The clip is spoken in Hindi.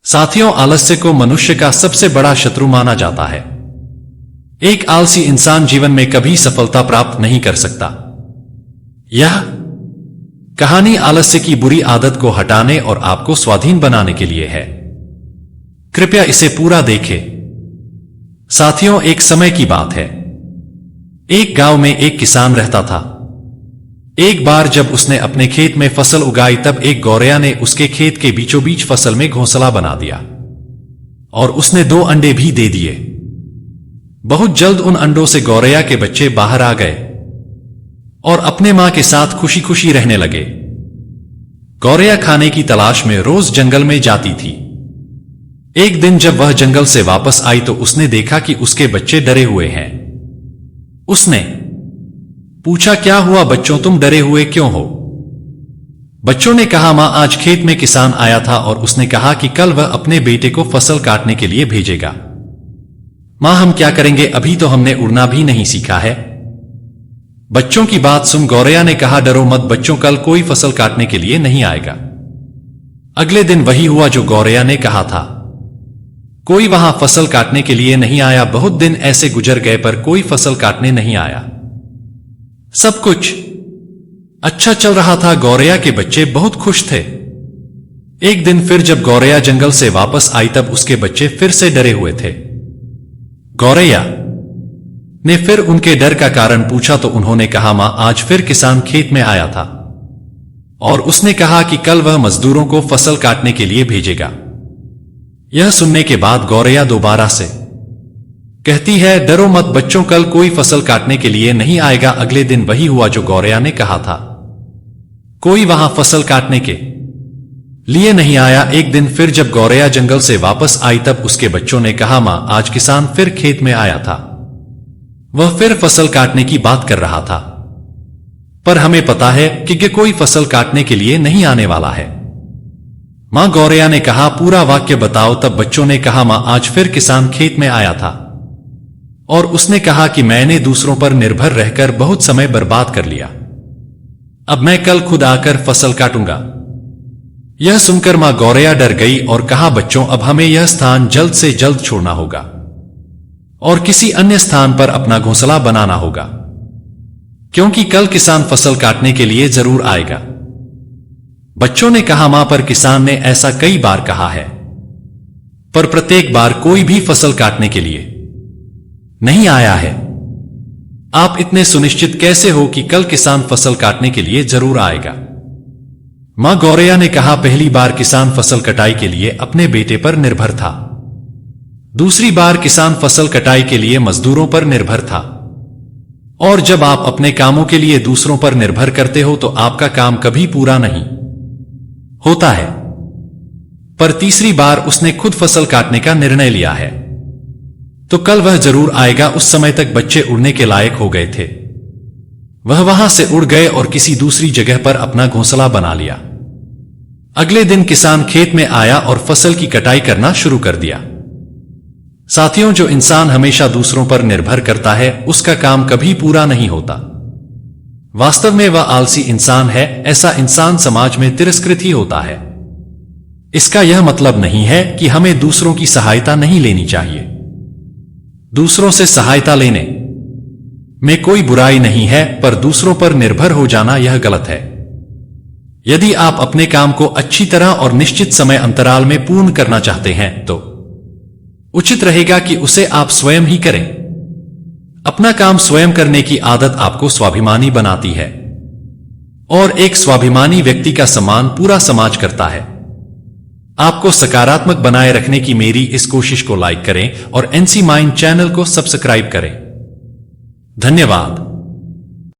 साथियों, आलस्य को मनुष्य का सबसे बड़ा शत्रु माना जाता है। एक आलसी इंसान जीवन में कभी सफलता प्राप्त नहीं कर सकता। यह कहानी आलस्य की बुरी आदत को हटाने और आपको स्वाधीन बनाने के लिए है। कृपया इसे पूरा देखें। साथियों, एक समय की बात है। एक गांव में एक किसान रहता था। एक बार जब उसने अपने खेत में फसल उगाई, तब एक गौरैया ने उसके खेत के बीचों बीच फसल में घोंसला बना दिया और उसने 2 अंडे भी दे दिए। बहुत जल्द उन अंडों से गौरैया के बच्चे बाहर आ गए और अपने मां के साथ खुशी खुशी रहने लगे। गौरैया खाने की तलाश में रोज जंगल में जाती थी। एक दिन जब वह जंगल से वापस आई तो उसने देखा कि उसके बच्चे डरे हुए हैं। उसने पूछा, क्या हुआ बच्चों, तुम डरे हुए क्यों हो? बच्चों ने कहा, मां, आज खेत में किसान आया था और उसने कहा कि कल वह अपने बेटे को फसल काटने के लिए भेजेगा। मां, हम क्या करेंगे, अभी तो हमने उड़ना भी नहीं सीखा है। बच्चों की बात सुन गौरैया ने कहा, डरो मत बच्चों, कल कोई फसल काटने के लिए नहीं आएगा। अगले दिन वही हुआ जो गौरैया ने कहा था। कोई वहां फसल काटने के लिए नहीं आया। बहुत दिन ऐसे गुजर गए पर कोई फसल काटने नहीं आया। सब कुछ अच्छा चल रहा था। गौरैया के बच्चे बहुत खुश थे। एक दिन फिर जब गौरैया जंगल से वापस आई तब उसके बच्चे फिर से डरे हुए थे। गौरैया ने फिर उनके डर का कारण पूछा तो उन्होंने कहा, मां, आज फिर किसान खेत में आया था और उसने कहा कि कल वह मजदूरों को फसल काटने के लिए भेजेगा। यह सुनने के बाद गौरैया दोबारा से कहती है, डरो मत बच्चों, कल कोई फसल काटने के लिए नहीं आएगा। अगले दिन वही हुआ जो गौरैया ने कहा था। कोई वहां फसल काटने के लिए नहीं आया। एक दिन फिर जब गौरैया जंगल से वापस आई तब उसके बच्चों ने कहा, मां, आज किसान फिर खेत में आया था। वह फिर फसल काटने की बात कर रहा था, पर हमें पता है कि कोई फसल काटने के लिए नहीं आने वाला है। मां गौरैया ने कहा, पूरा वाक्य बताओ। तब बच्चों ने कहा, मां, आज फिर किसान खेत में आया था और उसने कहा कि मैंने दूसरों पर निर्भर रहकर बहुत समय बर्बाद कर लिया। अब मैं कल खुद आकर फसल काटूंगा। यह सुनकर मां गौरैया डर गई और कहा, बच्चों, अब हमें यह स्थान जल्द से जल्द छोड़ना होगा और किसी अन्य स्थान पर अपना घोंसला बनाना होगा, क्योंकि कल किसान फसल काटने के लिए जरूर आएगा। बच्चों ने कहा, मां, पर किसान ने ऐसा कई बार कहा है, पर प्रत्येक बार कोई भी फसल काटने के लिए नहीं आया है। आप इतने सुनिश्चित कैसे हो कि कल किसान फसल काटने के लिए जरूर आएगा? मां गौरैया ने कहा, पहली बार किसान फसल कटाई के लिए अपने बेटे पर निर्भर था। दूसरी बार किसान फसल कटाई के लिए मजदूरों पर निर्भर था। और जब आप अपने कामों के लिए दूसरों पर निर्भर करते हो तो आपका काम कभी पूरा नहीं होता है। पर तीसरी बार उसने खुद फसल काटने का निर्णय लिया है, तो कल वह जरूर आएगा। उस समय तक बच्चे उड़ने के लायक हो गए थे। वह वहां से उड़ गए और किसी दूसरी जगह पर अपना घोंसला बना लिया। अगले दिन किसान खेत में आया और फसल की कटाई करना शुरू कर दिया। साथियों, जो इंसान हमेशा दूसरों पर निर्भर करता है उसका काम कभी पूरा नहीं होता। वास्तव में वह आलसी इंसान है। ऐसा इंसान समाज में तिरस्कृत ही होता है। इसका यह मतलब नहीं है कि हमें दूसरों की सहायता नहीं लेनी चाहिए। दूसरों से सहायता लेने में कोई बुराई नहीं है, पर दूसरों पर निर्भर हो जाना यह गलत है। यदि आप अपने काम को अच्छी तरह और निश्चित समय अंतराल में पूर्ण करना चाहते हैं तो उचित रहेगा कि उसे आप स्वयं ही करें। अपना काम स्वयं करने की आदत आपको स्वाभिमानी बनाती है और एक स्वाभिमानी व्यक्ति का सम्मान पूरा समाज करता है। आपको सकारात्मक बनाए रखने की मेरी इस कोशिश को लाइक करें और एनसी माइंड चैनल को सब्सक्राइब करें। धन्यवाद।